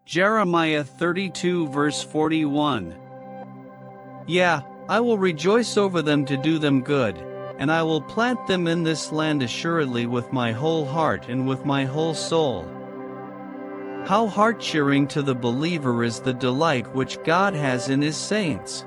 Jeremiah 32 verse 41. Yeah, I will rejoice over them to do them good, and I will plant them in this land assuredly with my whole heart and with my whole soul. How heart-cheering to the believer is the delight which God has in His saints.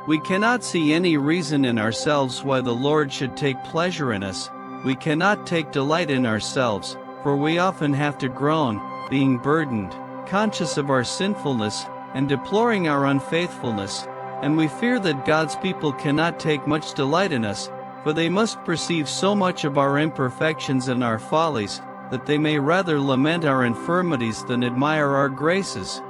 We cannot see any reason in ourselves why the Lord should take pleasure in us. We cannot take delight in ourselves, for we often have to groan, being burdened, conscious of our sinfulness, and deploring our unfaithfulness, and we fear that God's people cannot take much delight in us, for they must perceive so much of our imperfections and our follies, that they may rather lament our infirmities than admire our graces.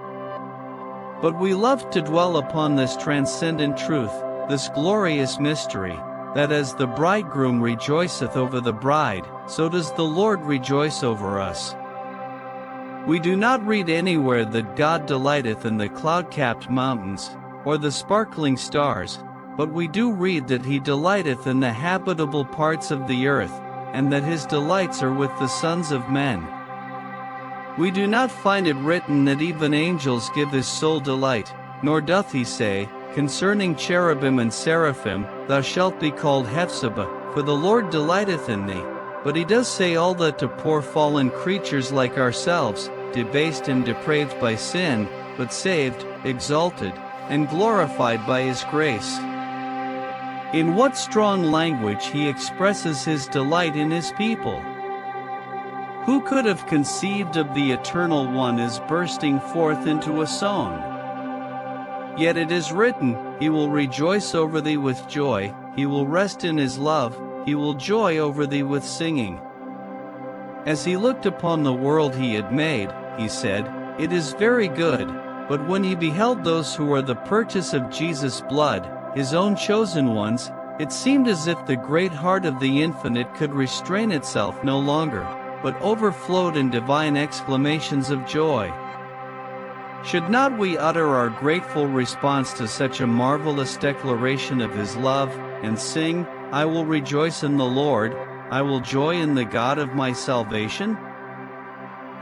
But we love to dwell upon this transcendent truth, this glorious mystery, that as the bridegroom rejoiceth over the bride, so does the Lord rejoice over us. We do not read anywhere that God delighteth in the cloud-capped mountains, or the sparkling stars, but we do read that He delighteth in the habitable parts of the earth, and that His delights are with the sons of men. We do not find it written that even angels give His soul delight, nor doth He say, concerning cherubim and seraphim, Thou shalt be called Hephzibah, for the Lord delighteth in thee. But He does say all that to poor fallen creatures like ourselves, debased and depraved by sin, but saved, exalted, and glorified by His grace. In what strong language He expresses His delight in His people! Who could have conceived of the Eternal One as bursting forth into a song? Yet it is written, He will rejoice over thee with joy, He will rest in His love, He will joy over thee with singing. As He looked upon the world He had made, He said, It is very good. But when He beheld those who are the purchase of Jesus' blood, His own chosen ones, it seemed as if the great heart of the Infinite could restrain itself no longer, but overflowed in divine exclamations of joy. Should not we utter our grateful response to such a marvelous declaration of His love, and sing, I will rejoice in the Lord, I will joy in the God of my salvation?